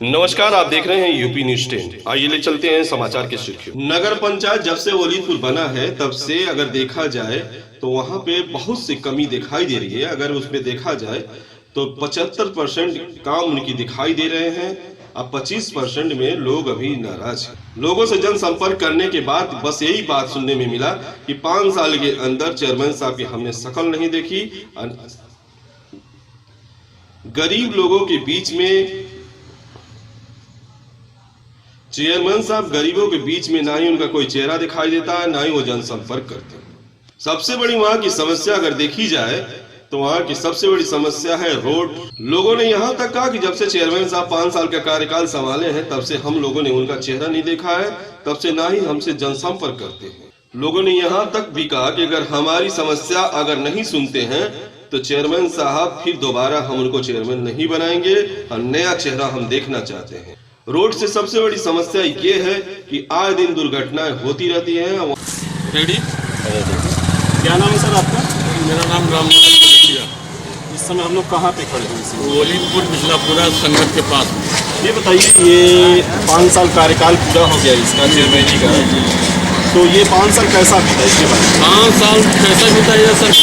नमस्कार, आप देख रहे हैं यूपी न्यूज 10। आइए ले चलते हैं समाचार के सुर्खियों। नगर पंचायत जब से वलीदपुर बना है तब से अगर देखा जाए तो वहां पे बहुत सी कमी दिखाई दे रही है। अगर उसमें देखा जाए तो 75% काम उनकी दिखाई दे रहे हैं। अब 25% में लोग अभी नाराज हैं। लोगों से जनसंपर्क करने के बाद बस यही बात सुनने में मिला कि 5 साल के अंदर चेयरमैन साहब की हमने शक्ल नहीं देखी। गरीब लोगों के बीच में चेयरमैन साहब गरीबों के बीच में ना ही उनका कोई चेहरा दिखाई देता है, ना ही वो जनसंपर्क करते हैं। सबसे बड़ी वहां की समस्या अगर देखी जाए तो वहां की सबसे बड़ी समस्या है रोड। लोगों ने यहां तक कहा कि जब से चेयरमैन साहब 5 साल का कार्यकाल संभाले हैं तब से हम लोगों ने उनका चेहरा नहीं देखा है, तब से ना ही हमसे जनसंपर्क करते हैं। लोगों ने यहां तक भी कहा कि अगर हमारी समस्या अगर नहीं सुनते हैं तो चेयरमैन साहब फिर दोबारा हम उनको चेयरमैन नहीं बनाएंगे और नया चेहरा हम देखना चाहते हैं। रोड से सबसे बड़ी समस्या ये है कि आए दिन दुर्घटनाएं होती रहती हैं। रेडी? क्या नाम है सर आपका? मेरा नाम रामलाल। इस समय हम लोग कहाँ पे खड़े हैं? वलीदपुर बिजलापुरा संगत के पास। ये बताइए, ये 5 साल कार्यकाल पूरा हो गया इसका चेयरमैन जी का, तो ये 5 साल कैसा बीता इसके बाद? 5 साल कैसा बीता सर?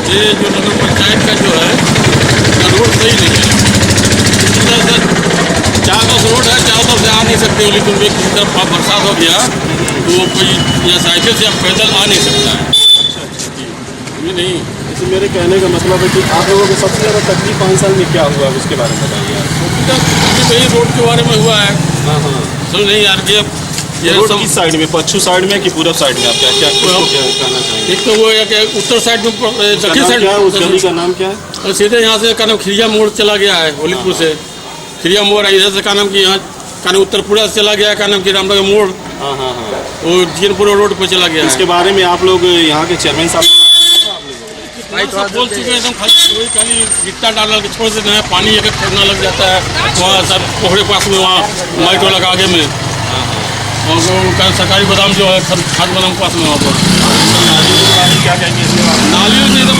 ये जो नगर पंचायत का जो है रोड सही नहीं है। सर चार बस रोड है, चारों तरफ से आ नहीं सकते। वलीदपुर में किसी तरफ बरसात हो गया तो कोई या साइकिल से या पैदल आ नहीं सकता है। ये नहीं, इसे मेरे कहने का मतलब है कि आप लोगों को सबसे ज़्यादा तकलीफ 5 साल में क्या हुआ उसके बारे में बताइए आप। यही रोड के बारे में हुआ है। हाँ हाँ, समझ नहीं यार कि ये रोड किस साइड में, पश्चिम साइड में कि पूरब साइड में? आप क्या क्या कहना चाहेंगे? एक तो वो है कि उत्तर साइड में, दक्षिण साइड में। उस गली का नाम क्या है? सीधे यहाँ से का नाम खिरिया मोड़ चला गया है। वलीदपुर से खिरिया मोड़ है, इधर से का नाम की यहाँ का नाम उत्तरपुरा से चला गया है, का नाम की रामनगर मोड़। हाँ हाँ हाँ, वो जीनपुर रोड पर चला गया। इसके बारे में आप लोग यहाँ के चेयरमैन साहब बोल चुके हैं एकदम खाली गिट्टा डाल के छोड़ देते हैं, पानी एक छोड़ना लग जाता है वहाँ सर पोखरे पास में, वहाँ माइट वाला का आगे में। और सरकारी गोदाम जो है खाद गोदाम के पास में, वहाँ पर क्या कहेंगे इसके बारे में? नालियों से एकदम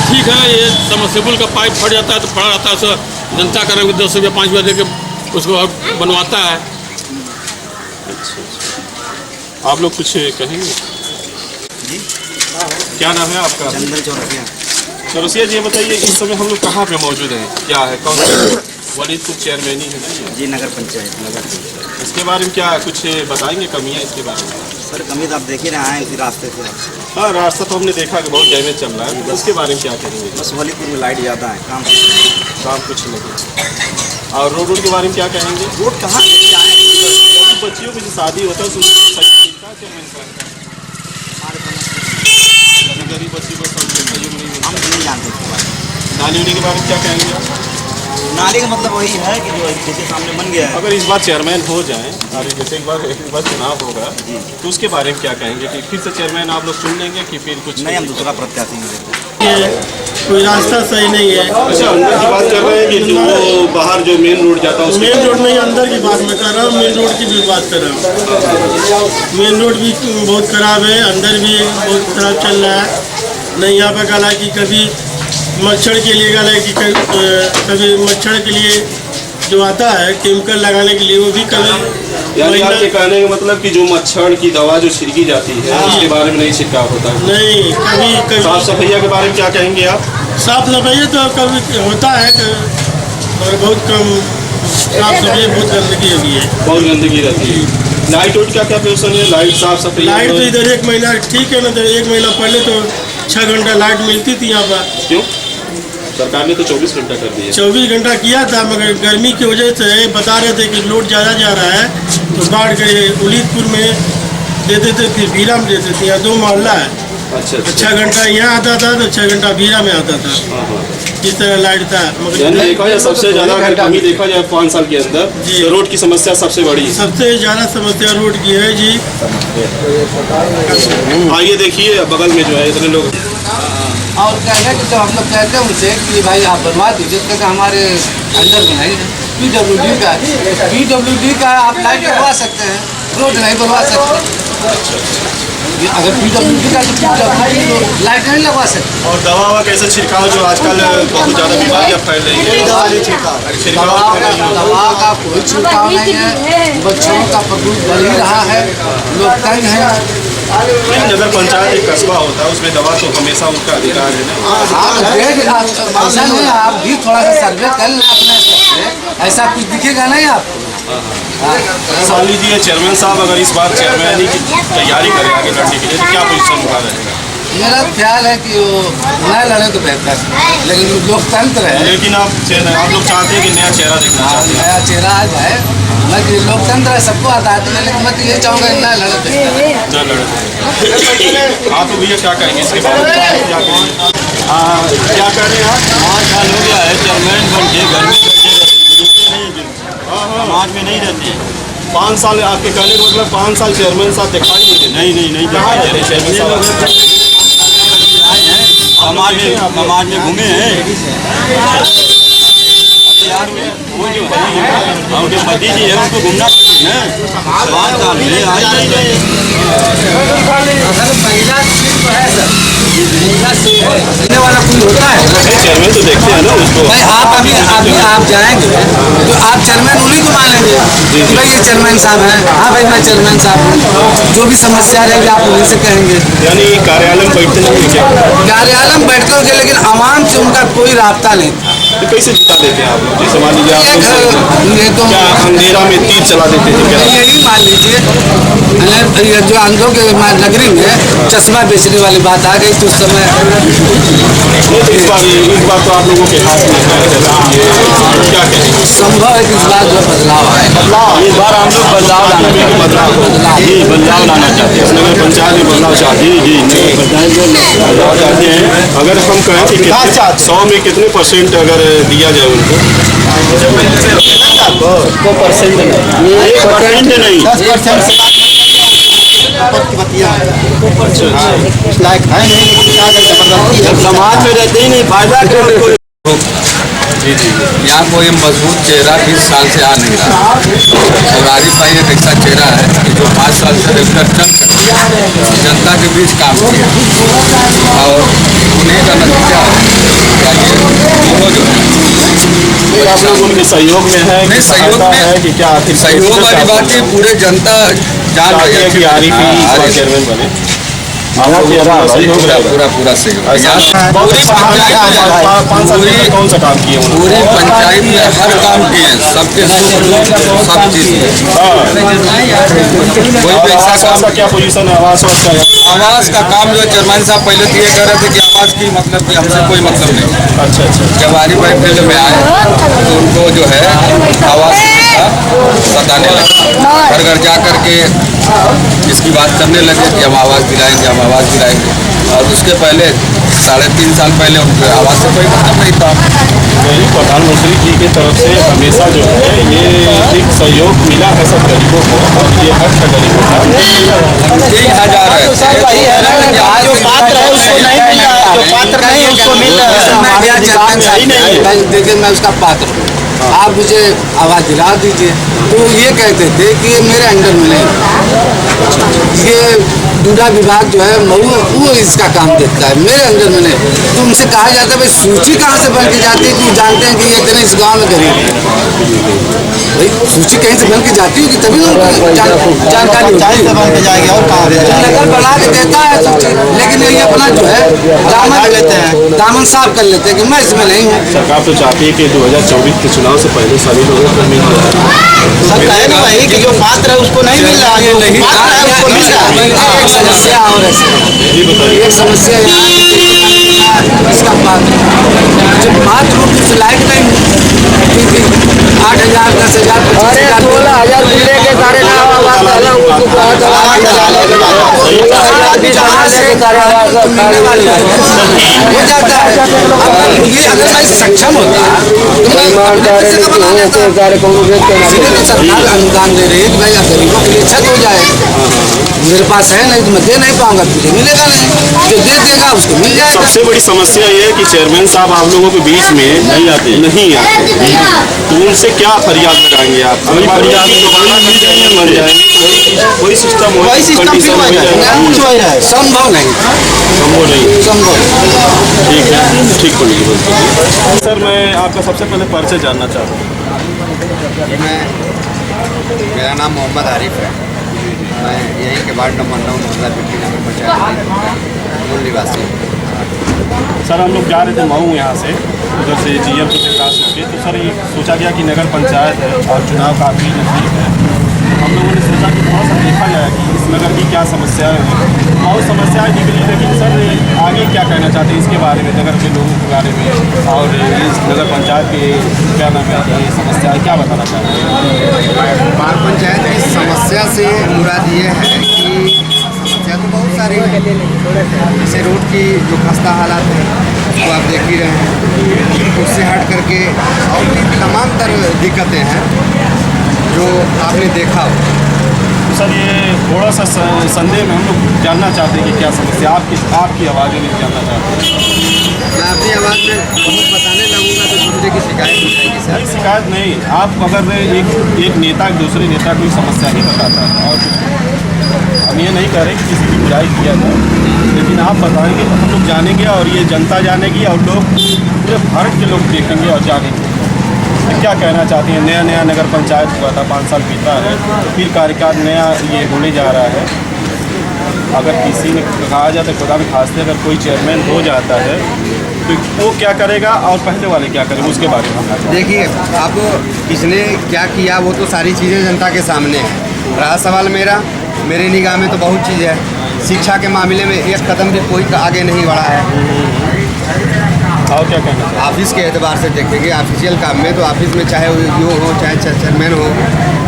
ठीक है। ये समरसेबल का पाइप फट जाता है तो पड़ा रहता है, सर जनता का 10 रुपया 5 रुपया दे के उसको बनवाता है। अच्छा, आप लोग कुछ कहेंगे जी? क्या नाम है आपका? चंदन चौरसिया। चौरसिया जी, बताइए इस समय हम लोग कहाँ पे मौजूद हैं? क्या है, कौन सा वलीदपुर चेयरमैन ही है ना जी? नगर पंचायत। इसके बारे में क्या कुछ बताएंगे कमियाँ इसके बारे में? सर कमी तो आप देख ही रहे हैं इसी रास्ते से। हाँ, रास्ता तो हमने देखा कि बहुत डैमेज चल रहा है, उसके बारे में क्या कहेंगे? बस वलीदपुर में लाइट ज़्यादा है, काम कुछ नहीं। और रोड के बारे में क्या कहेंगे? रोड कहाँ लेके आए? बच्चियों की जो शादी होता है उसमें गरीब बच्ची को हम नहीं जानते इसके बारे में। नाली उली के बारे में क्या कहेंगे आप? नाली का मतलब वही है कि जो जैसे सामने बन गया है। अगर इस बार चेयरमैन हो जाए और जैसे एक बार चुनाव होगा तो उसके बारे में क्या कहेंगे कि फिर से चेयरमैन आप लोग चुन लेंगे कि फिर कुछ नहीं? हम दूसरा प्रत्याशी नहीं देंगे। कोई रास्ता सही नहीं है। अच्छा, अंदर की बात कर रहे हैं कि जो बाहर जो मेन रोड जाता है मेन रोड नहीं, अंदर की बात मैं कर रहा हूँ, मेन रोड की भी बात कर रहा हूँ। मेन रोड भी बहुत खराब है, अंदर भी बहुत खराब चल रहा है। नहीं यहाँ पर गला कि कभी मच्छर के लिए गला कि कभी मच्छर के लिए जो आता है केमिकल लगाने के लिए वो भी कभी। यानी आपके कहने का मतलब कि जो मच्छर की दवा जो छिड़की जाती है उसके बारे में नहीं छिड़काव होता है? नहीं, कभी साफ सफाई के बारे में क्या कहेंगे आप? साफ सफाई तो कभी होता है और बहुत कम साफ सफाई, बहुत गंदगी होगी है, बहुत गंदगी रहती है। लाइट उट का क्या पोजिशन है? लाइट साफ सफाई? लाइट तो इधर 1 महीना ठीक है ना, तो 1 महीना पहले तो 6 घंटा लाइट मिलती थी यहाँ पर। क्यों? सरकार ने तो 24 घंटा कर दिया। 24 घंटा किया था, मगर गर्मी की वजह से बता रहे थे कि लोड ज़्यादा जा रहा है तो बाढ़ के वलीदपुर में देते थे, फिर भीरा में देते थे। यहाँ 2 मोहल्ला है। अच्छा, 6 घंटा यहाँ आता था तो 6 घंटा भीरा में आता था। इस तरह लाइट था। मगर देखा जाए सबसे ज़्यादा अगर कमी देखा जाए 5 साल के अंदर तो रोड की समस्या सबसे बड़ी है। सबसे ज़्यादा समस्या रोड की है जी। आइए देखिए बगल में जो है इतने लोग। और क्या है कि जब हम लोग कहते हैं उनसे कि भाई आप बनवा दीजिए, तक हमारे अंडर में नहीं है, PWD का है। PWD का आप लाइट बनवा सकते हैं, रोड नहीं बनवा सकते। अगर PWD का तो PWD तो लाइट नहीं लगवा सकते। और दवा ववा कैसे छिड़काव जो आजकल बहुत ज़्यादा बीमारियाँ फैल रही है, दवा का कोई छिड़काव नहीं है, बच्चों का प्रकोप बढ़ ही रहा है, लोग तंग हैं। लेकिन नगर पंचायत एक कस्बा होता है, उसमें दवा तो हमेशा उनका अधिकार है ना। ऐसा नहीं, आप भी थोड़ा सा सर्वे कर लें अपने स्तर से, ऐसा कुछ दिखेगा नहीं आपको। मान लीजिए चेयरमैन साहब अगर इस बार चेयरमैन की तैयारी करें आगे लड़ने के लिए तो क्या पोजीशन उनका रहेगा? मेरा ख्याल है कि वो नया लड़े तो बेहतर है, लेकिन लोकतंत्र है। लेकिन आप लोग चाहते हैं कि नया चेहरा देखना चाहते हैं? नया चेहरा आ जाए, मैं लोकतंत्र है, सबको आज़ादी है, लेकिन मैं तो ये चाहूँगा नया लड़े क्या लड़े आप तो भैया क्या कहेंगे इसके बारे में? क्या कह रहे हैं आप? 5 साल हो गया है चेयरमैन बन के, घर में समाज में नहीं रहते हैं। 5 साल आपके कहने का मतलब 5 साल चेयरमैन साहब दिखाई नहीं देते? नहीं कहाँ रहते हैं चेयरमैन साहब? समाज में घूमे हैं। वो जो उनके पति जी है उनको घूमना है 5 साल में आई नहीं रहे। वाला कोई होता है चेयरमैन तो देखते हैं ना उसको। भाई, आप जाएंगे तो आप चेयरमैन उन्हीं को मानेंगे कि भाई ये चेयरमैन साहब हैं। हाँ भाई, मैं चेयरमैन साहब हूँ, जो भी समस्या रहेगी आप उन्हीं से कहेंगे। यानी कार्यालय में बैठते नहीं क्या? कार्यालय में बैठते होंगे, लेकिन आवाम से उनका कोई राब्ता नहीं था। तो कैसे जिता देते हैं आप लोग? जैसे मान लीजिए आप ये तो क्या अंधेरा में तीर चला देते थे क्या? यही मान लीजिए, ये जो आंध्रों के नगरी में चश्मा बेचने वाली बात आ गई तो उस समय इस बार तो आप लोगों के हाथ में है, क्या कहेंगे? संभव है कि इस बार जो बदलाव आए। इस बार हम लोग बदलाव लाना चाहते हैं। नगर पंचायत में बदलाव चाहते हैं। बदलाव चाहते हैं। अगर हम कहें कि 100 में कितने % अगर दिया जाए उनको? 1% नहीं, 10% से समाज में रहते ही नहीं, फायदा क्या उनको? यहाँ कोई मजबूत चेहरा 20 साल से आ नहीं रहा। और आरिफ भाई एक ऐसा चेहरा है कि जो 5 साल से रेगुलर चल कर जनता के बीच काम किया और उन्हीं का नतीजा दोनों जो है आप लोग उनके सहयोग में है? नहीं, सहयोग में है कि क्या? सहयोग वाली बात है, पूरे जनता जान रही है कि आरिफ ही चेयरमैन बने। पूरा सहयोग। पूरी कौन सा काम किए उन्होंने? पूरी पंचायत में हर काम किए हैं, सबके सब चीज कोई भी ऐसा काम का क्या पोजीशन है? आवास का काम जो चेयरमैन साहब पहले तो ये कह रहे थे कि आवास की मतलब कि हमसे कोई मतलब नहीं। अच्छा। जब आरिफ भाई फील्ड में आए तो उनको जो है आवास का बताने लगे, घर घर जा करके इसकी बात करने लगे कि हम आवास दिलाएंगे, हम आवास दिलाएंगे। और उसके पहले 3.5 साल पहले उनको आवास से कोई मतलब नहीं था। प्रधानमंत्री जी की तरफ से हमेशा जो है ये एक सहयोग मिला है सब गरीबों को, और ये हर गरीब को 3,000 है जो पात्र है उसको नहीं मिल रहा है, जो पात्र नहीं उसको मिल रहा है। देखिए, मैं उसका पात्र हूँ, आप मुझे आवाज़ दिला दीजिए। तो ये कहते थे कि ये मेरे अंडर में नहीं, ये दूसरा विभाग जो है वो इसका काम देखता है, मेरे अंडर में नहीं। तो उनसे कहा जाता है भाई सूची कहाँ से बन के जाती है कि जानते हैं कि ये इतने इस गाँव में गरीब है? भाई सूची कहीं से बन के जाती होगी तभी उनको जानकारी बन के जाएगी और कहाँ नगर बना के देता है सूची, लेकिन ये अपना जो है दामन लेते हैं, दामन साफ कर लेते हैं कि मैं इसमें नहीं हूँ। सरकार तो चाहती है कि 2024 के चुनाव से पहले सभी लोगों को मिल जाए। सब कहे ना भाई कि जो पात्र है उसको नहीं मिल रहा, जो पात्र है उसको मिल रहा है। एक समस्या और है, एक समस्या इसका पात्र जब पात्र रूप उस लायक नहीं, क्योंकि 8,000 10,000 15,000 मिले के सारे हो जाता है। अगर मैं सक्षम होता तो सरकार अनुदान दे रही है कि भाई गरीबों के लिए छत हो जाए। मेरे पास है नहीं तो मैं दे नहीं पाऊंगा, तुझे मिलेगा नहीं, जो दे देगा उसको मिल जाएगा। सबसे बड़ी समस्या ये है कि चेयरमैन साहब आप लोगों के बीच में नहीं आते तो उनसे क्या फरियाद लगाएंगे आप? कोई फरियाद दोबारा मिल जाएंगे, मर जाएंगे, कोई सिस्टम हो, वही सिस्टम कंडीशन हो जाए, कुछ वही है, संभव नहीं, संभव नहीं। संभव। ठीक है, ठीक बोलिए। सर मैं आपका सबसे पहले परिचय जानना चाहता हूँ। मेरा नाम मोहम्मद आरिफ है। मैं यहीं के वार्ड नंबर 9 मोहल्ला बिट्टी नगर पंचायत मूल निवासी हूँ। सर हम लोग जा रहे थे मऊ यहाँ से, उधर से GM से क्रॉस होके, तो सर ये सोचा गया कि नगर पंचायत है और चुनाव काफ़ी नज़दीक है, हम लोगों ने सोचा कि थोड़ा सा देखा जाए कि इस नगर की क्या समस्याएं हैं। बहुत समस्याएं निकली, लेकिन सर आगे क्या कहना चाहते हैं इसके बारे में, नगर के लोगों के बारे में और इस नगर पंचायत के क्या नाम है, ये समस्याएं क्या बताना चाहते हैं? बाल पंचायत की समस्या से मुराद ये है कि समस्या तो बहुत सारी है, जैसे रोड की जो खस्ता हालात है उसको आप देख ही रहे हैं, उससे हट करके और भी तमाम तरह दिक्कतें हैं जो आपने देखा हो। तो सर ये थोड़ा सा संदेह में हम लोग जानना चाहते हैं कि क्या समस्या आपकी आवाज़ में जानना चाहते हैं। मैं अपनी आवाज़ में बहुत बताने लगूंगा तो दूसरे की शिकायत हो जाएगी सर। नहीं शिकायत नहीं, आप अगर एक नेता दूसरे नेता कोई समस्या नहीं बताता और हम ये नहीं कह रहे कि किसी की बुराई किया जाए, लेकिन आप बताएंगे तो हम लोग जानेंगे और ये जनता जानेगी और लोग पूरे भारत के लोग देखेंगे और जानेंगे तो क्या कहना चाहते हैं। नया नया नगर पंचायत हुआ था, 5 साल बीता है, फिर कार्यकाल नया ये होने जा रहा है। अगर किसी ने कहा जाए तो खुदा न खास्ते अगर कोई चेयरमैन हो जाता है तो वो क्या करेगा और पहले वाले क्या करेंगे उसके बारे में हम देखिए, अब किसने क्या किया वो तो सारी चीज़ें जनता के सामने है। रहा सवाल मेरे निगाह में तो बहुत चीज़ है। शिक्षा के मामले में एक कदम भी कोई आगे नहीं बढ़ा है। और क्या कहना चाहिए? ऑफिस के एतबार से देखेंगे, ऑफिशियल काम में तो ऑफिस में चाहे वो हो चाहे चेयरमैन हो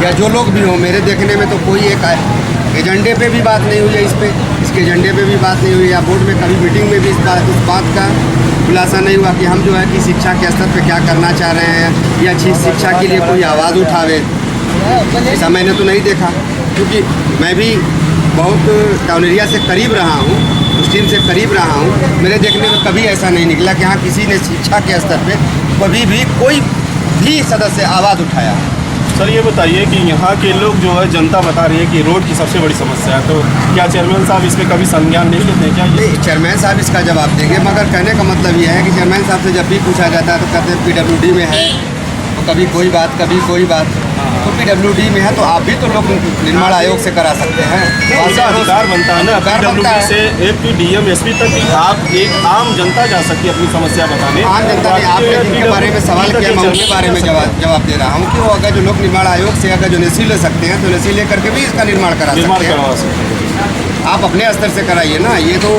या जो लोग भी हो, मेरे देखने में तो कोई एक एजेंडे पे भी बात नहीं हुई है, इसके एजेंडे पे भी बात नहीं हुई, या बोर्ड में कभी मीटिंग में भी इस बात का खुलासा नहीं हुआ कि हम जो है कि शिक्षा के स्तर पे क्या करना चाह रहे हैं या शिक्षा के लिए कोई आवाज़ उठावे। ऐसा मैंने तो नहीं देखा, क्योंकि मैं भी बहुत टाउन एरिया से करीब रहा हूँ, उस टीम से करीब रहा हूँ। मेरे देखने में कभी ऐसा नहीं निकला कि हाँ किसी ने शिक्षा के स्तर पे कभी भी कोई भी सदस्य आवाज़ उठाया। सर ये बताइए कि यहाँ के लोग जो है जनता बता रही है कि रोड की सबसे बड़ी समस्या है, तो क्या चेयरमैन साहब इसमें कभी संज्ञान नहीं लेते हैं क्या? नहीं, चेयरमैन साहब इसका जवाब देंगे, मगर कहने का मतलब ये है कि चेयरमैन साहब से जब भी पूछा जाता है तो कहते हैं PWD में है, तो कभी कोई बात कभी कोई बात। तो PWD में है तो आप भी तो लोग निर्माण आयोग से करा सकते हैं, उनका अधिकार बनता है ना। PWD से AP DM SP तक आप एक आम जनता जा सकती है अपनी समस्या बताने। आम जनता ने आपने जिनके बारे में सवाल किया, मैं उनके बारे में जवाब दे रहा हूँ कि वो अगर जो लोग निर्माण आयोग से अगर जो NSC ले सकते हैं तो NSC लेकर के भी इसका निर्माण करा सकते हैं। आप अपने स्तर से कराइए ना, ये तो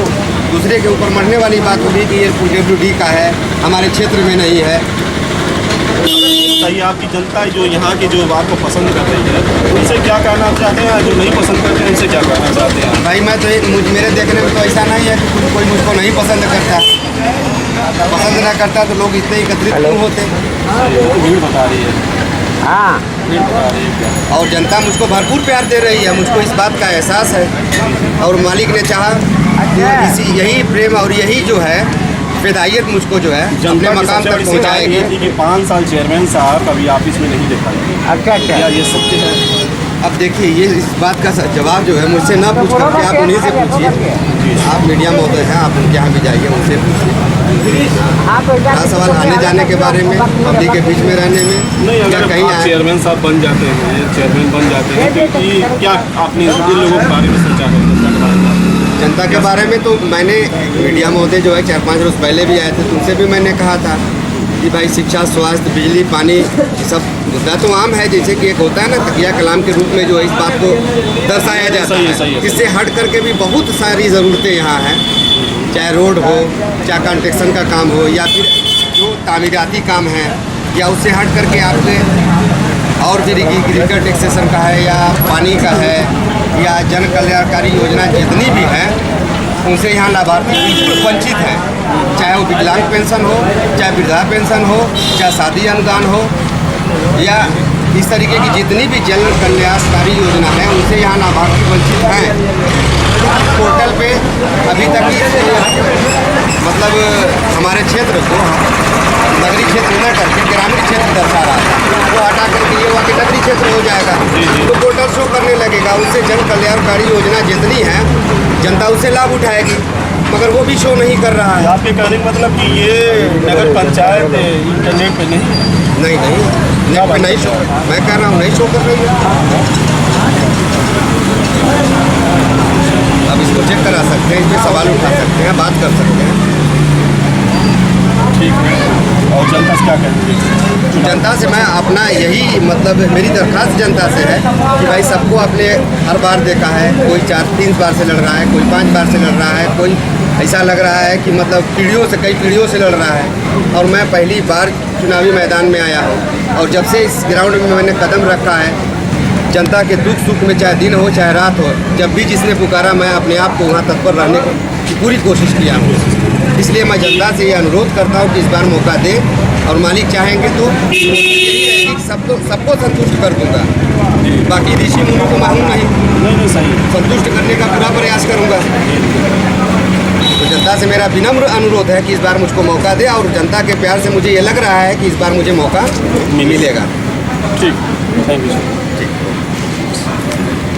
दूसरे के ऊपर मरने वाली बात होगी कि ये PWD का है, हमारे क्षेत्र में नहीं है। बताइए आपकी जनता जो यहाँ की जो आपको पसंद कर रही है उनसे क्या कहना चाहते हैं, जो नहीं पसंद करते हैं उनसे क्या कहना चाहते हैं? भाई मैं तो मेरे देखने में तो ऐसा नहीं है कि कोई मुझको नहीं पसंद करता। पसंद ना करता तो लोग इतने एकत्रित क्यों होते। भीड़ बता रही है, हाँ, भीड़ बता रही है क्या? और जनता मुझको भरपूर प्यार दे रही है, मुझको इस बात का एहसास है। और मालिक ने चाहा कि यही प्रेम और यही जो है फिदायत मुझको जो है अपने मकाम तक पहुँचाएगी। कि 5 साल चेयरमैन साहब कभी ऑफिस में नहीं देखा अच्छा अच्छा, क्या ये सत्य है? अब देखिए, ये इस बात का जवाब जो है मुझसे ना पूछ करके आप उन्हीं से पूछिए। आप मीडिया महोदय हैं, आप उनके यहाँ भी जाइए, उनसे पूछिए। हाँ, सवाल आने जाने के बारे में, पब्लिक के बीच में रहने में, नहीं या अगर कहीं आप चेयरमैन साहब बन जाते हैं, चेयरमैन बन जाते हैं तो ये क्या आपने इन लोगों के बारे में सोचा है? जनता के बारे में तो मैंने मीडिया महोदय जो है 4-5 रोज़ पहले भी आए थे, तो उनसे भी मैंने कहा था कि भाई शिक्षा, स्वास्थ्य, बिजली, पानी, ये सब मुद्दा तो आम है। जैसे कि एक होता है ना तकिया कलाम के रूप में जो है इस बात को दर्शाया जाता है। इससे हट करके भी बहुत सारी ज़रूरतें यहाँ हैं, चाहे रोड हो, चाहे कंस्ट्रक्शन का काम हो, या फिर जो तामीराती काम है, या उससे हट करके आपने और फिर एग्रीकल्चर टैक्सेशन का है, या पानी का है, या जन कल्याणकारी योजना जितनी भी हैं उनसे यहाँ लाभार्थी बिल्कुल वंचित हैं। चाहे वो विकलांग पेंशन हो, चाहे वृद्धा पेंशन हो, चाहे शादी अनुदान हो, या इस तरीके की जितनी भी जन कल्याणकारी योजना है उनसे यहाँ लाभार्थी वंचित हैं। पोर्टल पे अभी तक मतलब हमारे क्षेत्र को नगरीय क्षेत्र न करके ग्रामीण क्षेत्र दर्शा रहा था, वो हटा करके ये हुआ कि नगरीय क्षेत्र हो जाएगा, तो पोर्टल शो करने लगेगा। उससे जन कल्याणकारी योजना जितनी है जनता उससे लाभ उठाएगी, मगर वो भी शो नहीं कर रहा है। आपके कहने का मतलब कि ये नगर पंचायत इंटरनेट पे नहीं नेट पे नहीं शो, मैं कह रहा हूँ नहीं शो कर रही है। अब इसको चेक करा सकते हैं, इस पर सवाल उठा सकते हैं, बात कर सकते हैं। ठीक है, और जनता से क्या कहते हैं? जनता से मैं अपना यही मतलब मेरी दरख्वास्त जनता से है कि भाई सबको अपने हर बार देखा है, कोई 4-3 बार से लड़ रहा है, कोई 5 बार से लड़ रहा है, कोई ऐसा लग रहा है कि मतलब कई पीढ़ियों से लड़ रहा है। और मैं पहली बार चुनावी मैदान में आया हूँ और जब से इस ग्राउंड में मैंने कदम रखा है, जनता के दुख सुख में चाहे दिन हो चाहे रात हो, जब भी जिसने पुकारा मैं अपने आप को वहाँ तत्पर रहने की पूरी कोशिश किया हूँ। इसलिए मैं जनता से ये अनुरोध करता हूँ कि इस बार मौका दे, और मालिक चाहेंगे तो यही रहेगी कि सबको संतुष्ट कर दूँगा। बाकी ऋषि मुनि को मैं हूँ नहीं, सही संतुष्ट करने का पूरा प्रयास करूँगा। तो जनता से मेरा विनम्र अनुरोध है कि इस बार मुझको मौका दे, और जनता के प्यार से मुझे ये लग रहा है कि इस बार मुझे मौका मिलेगा। ठीक, थैंक यू सर।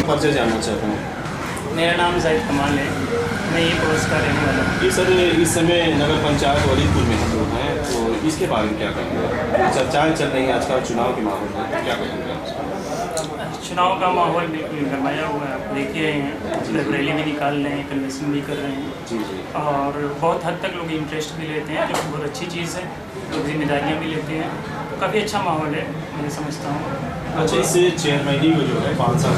परिचय जानना चाहता हूँ। मेरा नाम जाहिद कमाल है, मैं ये पड़ोस का रहने वाला हूँ। ये सर इस समय नगर पंचायत वलीदपुर में हम लोग हैं, तो इसके बारे में क्या कहेंगे? चर्चाएँ चल रही हैं आजकल चुनाव के माहौल में, तो क्या कहेंगे? चुनाव का माहौल बिल्कुल गरमाया हुआ है, आप देख ही रहे हैं, रैली भी निकाल रहे हैं, कन्वेंशन भी कर रहे हैं, जी जी। और बहुत हद तक लोग इंटरेस्ट भी लेते हैं, जो बहुत अच्छी चीज़ है। लोग जिम्मेदारियाँ भी लेते हैं, काफ़ी अच्छा माहौल है, मैं समझता हूँ। अच्छा, इससे चेयरमैनी को जो है 5 साल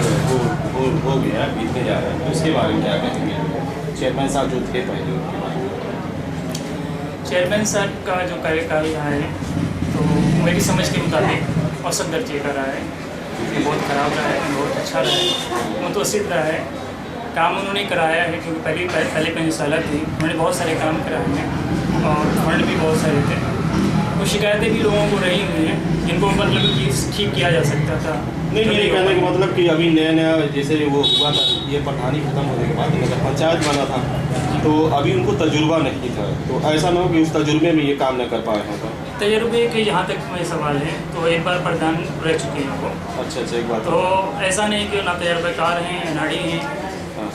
हो गया, बीतने जा रहा है, तो इसके बारे में क्या कहेंगे? चेयरमैन साहब जो थे पहले, उनके बारे में। चेयरमैन साहब का जो कार्यकाल रहा है, तो मेरी समझ के मुताबिक औसत दर्जे का रहा है, बहुत ख़राब रहा है, बहुत अच्छा रहा है, मुतवस्सित रहा है। काम उन्होंने कराया है, क्योंकि पहले 5 साल थी, उन्होंने बहुत सारे काम कराए हैं और फंड भी बहुत सारे थे। कुछ शिकायतें भी लोगों को रही हुई हैं, जिनको मतलब कि ठीक किया जा सकता था। नहीं, मेरे कहने का मतलब कि अभी नया जैसे वो हुआ था, ये प्रधानी खत्म होने के बाद नगर पंचायत बना था, तो अभी उनको तजुर्बा नहीं था, तो ऐसा ना हो कि उस तजुर्बे में ये काम न कर पाए हों। तजुर्बे के जहाँ तक में सवाल है, तो एक बार प्रधान रह चुके हैं वो। अच्छा, एक बात तो ऐसा नहीं कि ना तजर्बाकार हैं, अनाड़ी हैं,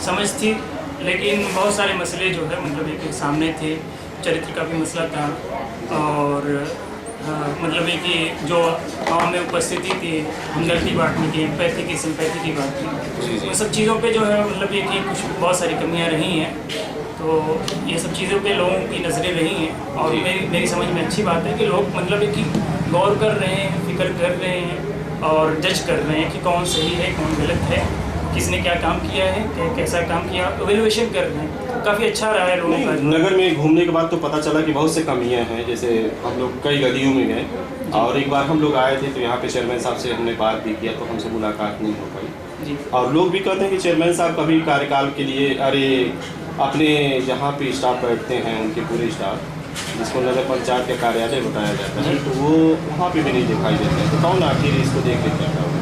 समझ थी, लेकिन बहुत सारे मसले जो है मतलब एक सामने थे। चरित्र का भी मसला था, और मतलब एक कि जो गाँव में उपस्थिति थी, हमदर्दी बांटने की, एम्पैथी की, सिंपैथी की बात थी, उन सब चीज़ों पे जो है मतलब ये कि कुछ बहुत सारी कमियां रही हैं। तो ये सब चीज़ों पे लोगों की नज़रें रही हैं, और मेरी समझ में अच्छी बात है कि लोग मतलब ये कि गौर कर रहे हैं, फिक्र कर रहे हैं, और जज कर रहे हैं कि कौन सही है, कौन गलत है, किसने क्या काम किया है, कैसा काम किया, एवेल्युएशन कर रहे हैं। काफ़ी अच्छा रहा है लोगों का। नगर में घूमने के बाद तो पता चला कि बहुत से कमियां हैं। जैसे हम लोग कई गलियों में गए, और एक बार हम लोग आए थे, तो यहाँ पे चेयरमैन साहब से हमने बात भी किया, तो हमसे मुलाकात नहीं हो पाई जी। और लोग भी कहते हैं कि चेयरमैन साहब कभी कार्यकाल के लिए अपने जहाँ पे स्टाफ बैठते हैं, उनके पूरे स्टाफ, जिसको नगर पंचायत का कार्यालय बताया जाता है, तो वो वहाँ पे भी नहीं दिखाई देते हैं। तो कौन आखिर इसको देख के क्या होगा?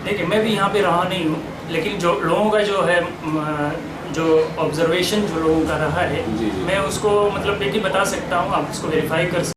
देखिए, मैं भी यहाँ पे रहा नहीं हूँ, लेकिन जो लोगों का जो है जो ऑब्जर्वेशन जो लोगों का रहा है, जी। मैं उसको मतलब देखिए बता सकता हूँ, आप उसको वेरीफाई कर सकते हैं।